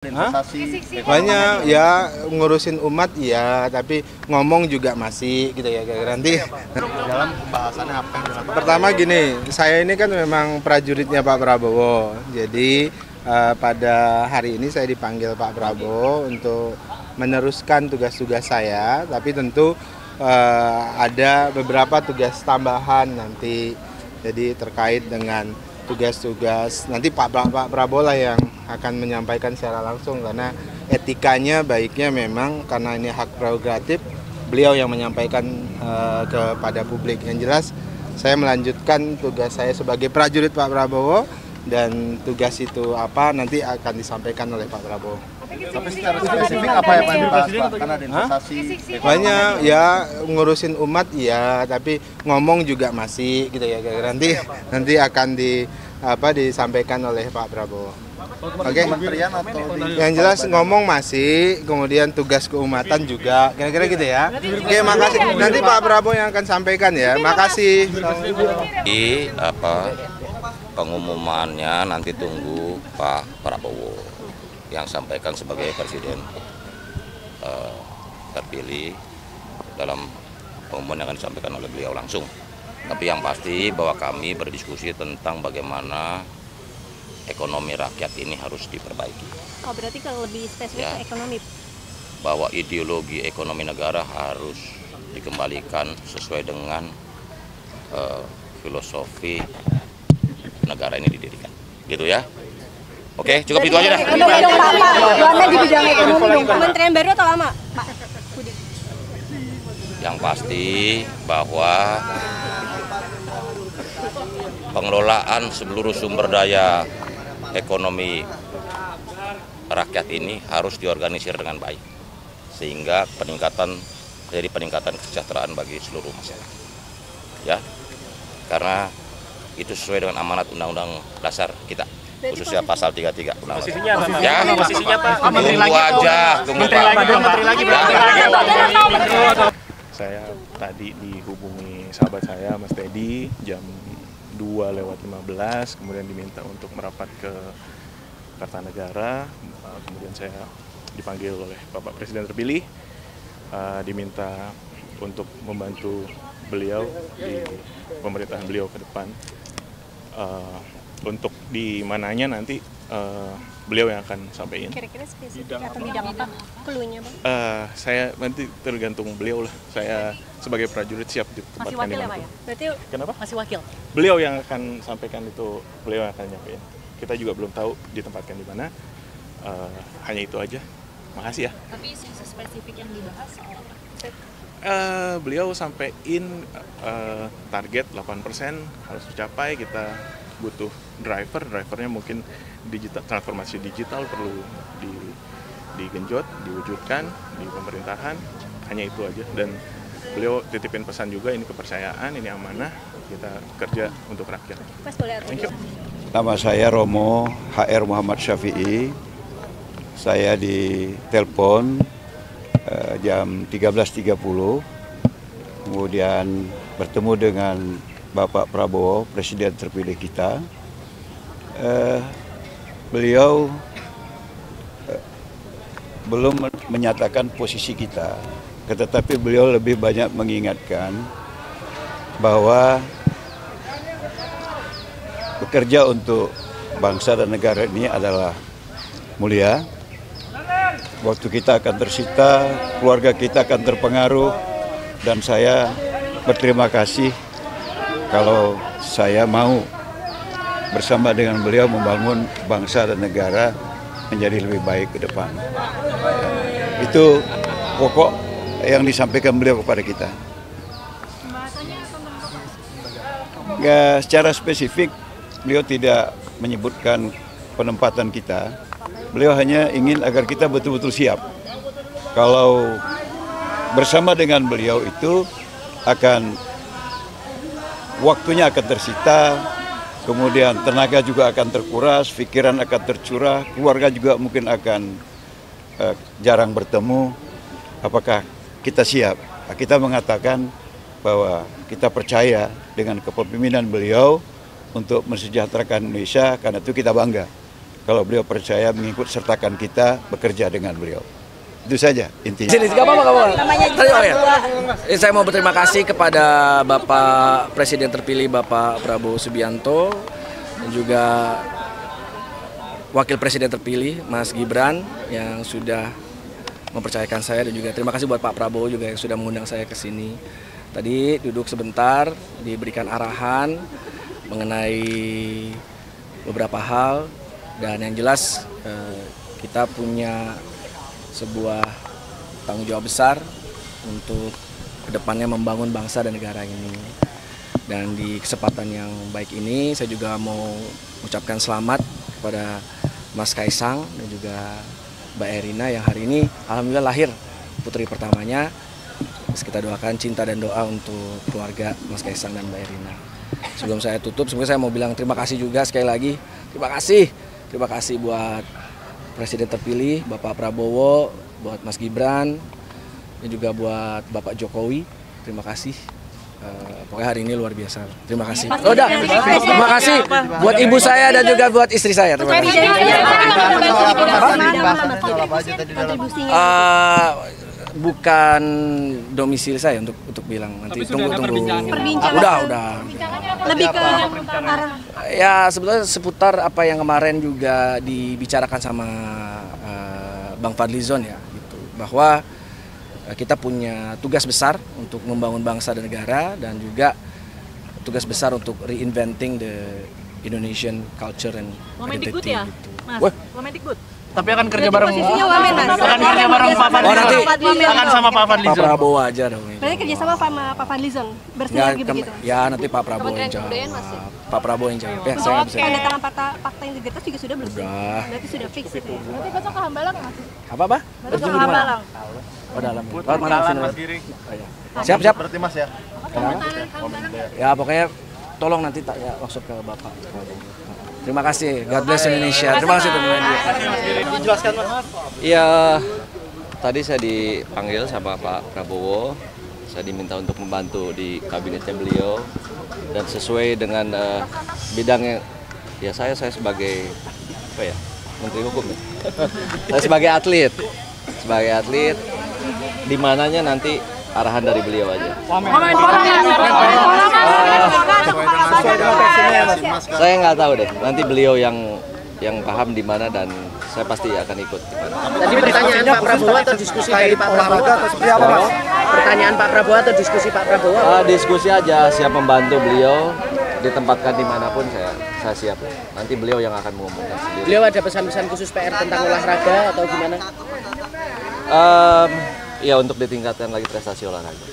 Investasi banyak ya, ngurusin umat ya, tapi ngomong juga masih gitu ya. Nanti dalam pembahasannya apa yang dilakukan? pertama gini, saya ini kan memang prajuritnya Pak Prabowo. Jadi pada hari ini saya dipanggil Pak Prabowo untuk meneruskan tugas-tugas saya, tapi tentu ada beberapa tugas tambahan nanti. Jadi terkait dengan tugas-tugas nanti Pak Prabowo lah yang akan menyampaikan secara langsung, karena etikanya baiknya memang karena ini hak prerogatif beliau yang menyampaikan kepada publik. Yang jelas saya melanjutkan tugas saya sebagai prajurit Pak Prabowo, dan tugas itu apa nanti akan disampaikan oleh Pak Prabowo. Tapi secara spesifik apa yang dibahas Pak? Karena ada investasi Banyak ya, ngurusin umat ya, tapi ngomong juga masih gitu ya. Nanti akan disampaikan oleh Pak Prabowo. Oke. kementerian atau Yang jelas ngomong masih, kemudian tugas keumatan juga, kira-kira gitu ya. Oke, makasih. Nanti Pak Prabowo yang akan sampaikan ya. Makasih. Pengumumannya nanti tunggu Pak Prabowo yang sampaikan sebagai presiden terpilih, dalam pengumuman yang akan disampaikan oleh beliau langsung. Tapi yang pasti bahwa kami berdiskusi tentang bagaimana ekonomi rakyat ini harus diperbaiki. Oh, berarti kalau lebih spesifik Ya. ke ekonomi. Bahwa ideologi ekonomi negara harus dikembalikan sesuai dengan filosofi negara ini didirikan. Gitu ya. Oke, cukup itu aja dah. Di bidang ekonomi dong. Kementerian baru atau lama, Pak Budi? Yang pasti bahwa pengelolaan seluruh sumber daya ekonomi rakyat ini harus diorganisir dengan baik, sehingga peningkatan kesejahteraan bagi seluruh masyarakat. Ya, karena itu sesuai dengan amanat Undang-Undang Dasar kita, khususnya pasal 33 Undang-Undang. Posisinya apa? Ya, Posisinya Pak? tunggu aja, tunggu Pak. Saya tadi dihubungi sahabat saya, Mas Teddy, jam 2:15, kemudian diminta untuk merapat ke Kartanegara. Kemudian saya dipanggil oleh Bapak Presiden terpilih, diminta untuk membantu beliau di pemerintahan beliau ke depan. Untuk di mananya nanti beliau yang akan sampaikan. Kira-kira spesifik atau bidang apa? Cluenya, Bang? Saya nanti tergantung beliau lah. Saya sebagai prajurit siap Masih ditempatkan wakil di ya, mana. Pak ya? Berarti Kenapa? masih wakil. Beliau yang akan sampaikan itu, beliau yang akan nyampein. Kita juga belum tahu ditempatkan di mana. Hanya itu aja. Makasih ya. Tapi isu spesifik yang dibahas soal apa? Beliau sampaikan target 8% harus dicapai. Kita butuh drivernya mungkin transformasi digital perlu digenjot, diwujudkan di pemerintahan. Hanya itu aja. Dan beliau titipin pesan juga, ini kepercayaan, ini amanah, kita kerja untuk rakyat. Mas boleh atur. Thank you. Nama saya Romo HR Muhammad Syafi'i. Saya ditelepon jam 13.30, kemudian bertemu dengan Bapak Prabowo, Presiden terpilih kita. Beliau belum menyatakan posisi kita, tetapi beliau lebih banyak mengingatkan bahwa bekerja untuk bangsa dan negara ini adalah mulia. Waktu kita akan tersita, keluarga kita akan terpengaruh, dan saya berterima kasih kalau saya mau bersama dengan beliau membangun bangsa dan negara menjadi lebih baik ke depan. Itu pokok yang disampaikan beliau kepada kita. Ya, secara spesifik beliau tidak menyebutkan penempatan kita. Beliau hanya ingin agar kita betul-betul siap. Kalau bersama dengan beliau itu waktunya akan tersita, kemudian tenaga juga akan terkuras, pikiran akan tercurah, keluarga juga mungkin akan jarang bertemu. Apakah kita siap? Kita mengatakan bahwa kita percaya dengan kepemimpinan beliau untuk mensejahterakan Indonesia, karena itu kita bangga kalau beliau percaya mengikut sertakan kita bekerja dengan beliau. Itu saja intinya. Saya mau berterima kasih kepada Bapak Presiden terpilih Bapak Prabowo Subianto dan juga Wakil Presiden terpilih Mas Gibran yang sudah mempercayakan saya, dan juga terima kasih buat Pak Prabowo juga yang sudah mengundang saya ke sini. Tadi duduk sebentar, diberikan arahan mengenai beberapa hal, dan yang jelas kita punya sebuah tanggung jawab besar untuk kedepannya membangun bangsa dan negara ini. Dan di kesempatan yang baik ini saya juga mau ucapkan selamat kepada Mas Kaisang dan juga Mbak Erina yang hari ini alhamdulillah lahir putri pertamanya. Kita doakan cinta dan doa untuk keluarga Mas Kaisang dan Mbak Erina. Sebelum saya tutup, sebenarnya saya mau bilang terima kasih juga sekali lagi. Terima kasih buat Presiden terpilih Bapak Prabowo, buat Mas Gibran, dan juga buat Bapak Jokowi. Terima kasih. Pokoknya hari ini luar biasa. Terima kasih. Terima kasih buat ibu saya dan juga buat istri saya. Terima kasih. Bukan domisili saya untuk bilang, nanti tunggu. Udah. Lebih ke arah. Ya sebetulnya seputar apa yang kemarin juga dibicarakan sama Bang Fadlizon ya, gitu. Bahwa kita punya tugas besar untuk membangun bangsa dan negara, dan juga tugas besar untuk reinventing the Indonesian culture and identity. Ya, gitu. Mas? Wamendikbud. Tapi akan kerja bareng. Akan kerja bareng Pak Fadlizon. nanti akan sama Pak Fadlizon. Pak Prabowo aja dong. Berarti kerja sama Pak Fadlizon bersinergi begitu. Ya nanti Pak Prabowo yang jawab. Pak Prabowo yang jawab. Ya, saya nggak bisa. Pendatangan fakta integritas juga sudah belum? Udah. Berarti sudah fix itu ya. Nanti besok ke Hambalang Mas. Apa? Besok ke Hambalang. Oh dalam. Mas Giring. Siap. Berarti Mas ya. Ya pokoknya tolong nanti ya maksud ke Bapak. Terima kasih. God bless Indonesia. Terima kasih teman-teman. Dijelaskan Mas. Iya, tadi saya dipanggil sama Pak Prabowo. Saya diminta untuk membantu di kabinetnya beliau, dan sesuai dengan bidangnya. Ya saya sebagai apa ya, Menteri Hukum ya. Saya sebagai atlet, di mananya nanti arahan dari beliau aja. Saya nggak tahu deh. Nanti beliau yang paham di mana, dan saya pasti akan ikut. Tadi pertanyaan Pak Prabowo atau diskusi dari Pak Prabowo atau seperti apa Mas? Pertanyaan Pak Prabowo atau diskusi Pak Prabowo? Diskusi aja, siap membantu beliau, ditempatkan dimanapun saya siap. Nanti beliau yang akan mengumumkan sendiri. Beliau ada pesan-pesan khusus PR tentang olahraga atau gimana? Ya untuk ditingkatkan lagi prestasi olahraga.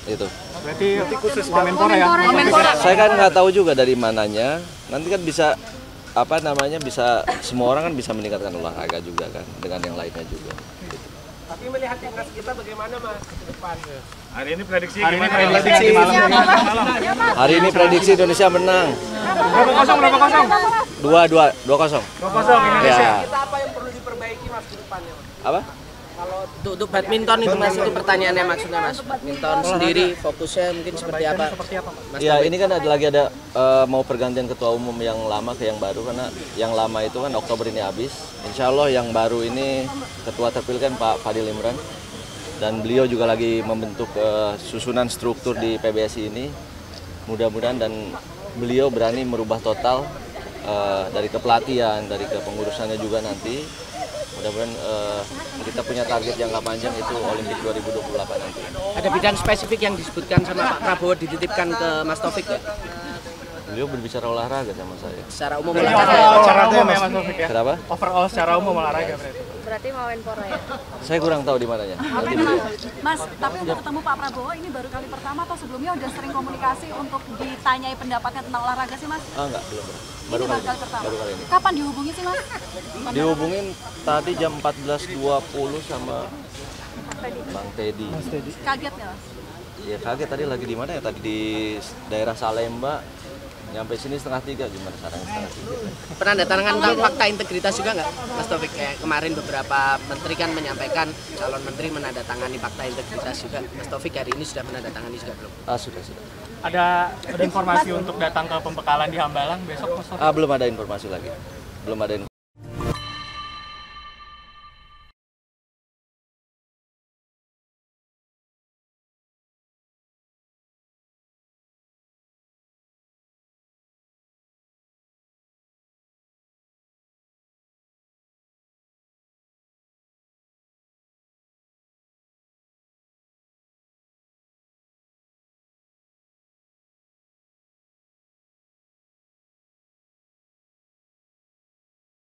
Itu. Berarti khusus Wamenpora ya? Saya kan nggak tahu juga dari mananya. Nanti kan bisa bisa semua orang kan bisa meningkatkan olahraga juga kan dengan yang lainnya juga. Gitu. Tapi melihat timnas kita bagaimana Mas ke depan? Hari ini prediksi Hari ini prediksi Indonesia menang. Berapa 2-0. 2-0 Indonesia. Ya. Kita apa yang perlu diperbaiki Mas ke depannya? Apa? Kalau untuk badminton itu Mas, itu pertanyaannya maksudnya Mas. Badminton sendiri fokusnya mungkin seperti apa? Mas Ya ini kan ada mau pergantian ketua umum yang lama ke yang baru, karena yang lama itu kan Oktober ini habis. Insya Allah yang baru ini ketua terpilih kan Pak Fadil Imran, dan beliau juga lagi membentuk susunan struktur di PBSI ini. Mudah-mudahan dan beliau berani merubah total dari kepelatihan, dari kepengurusannya juga nanti. Mudah-mudahan kita punya target jangka panjang itu Olimpik 2028 nanti. Ada bidang spesifik yang disebutkan sama Pak Prabowo dititipkan ke Mas Taufik ya? Beliau berbicara olahraga sama saya. Secara umum secara umum ya Mas Taufik ya? Kenapa? Overall secara umum olahraga berarti. Berarti mau Wamenpora ya? Saya kurang tahu di mananya. Nanti beliau. Mas, tapi untuk ketemu Pak Prabowo ini baru kali pertama atau sebelumnya udah sering komunikasi untuk ditanyai pendapatnya tentang olahraga sih Mas? Enggak, belum. Baru kali pertama. Baru kali ini. Kapan dihubungi sih Mas? Dihubungin tadi jam 14.20 sama Bang Teddy. Kaget ya Mas? Ya kaget, tadi lagi di mana ya? Tadi di daerah Salemba. Nyampe sini 2:30, gimana sekarang 2:30? Penandatangan fakta integritas juga nggak Mas Taufik? Kayak kemarin beberapa menteri kan menyampaikan calon menteri menandatangani fakta integritas juga. Mas Taufik hari ini sudah menandatangani juga belum? Sudah. Ada informasi untuk datang ke pembekalan di Hambalang besok Mas Taufik? Belum ada informasi lagi. belum ada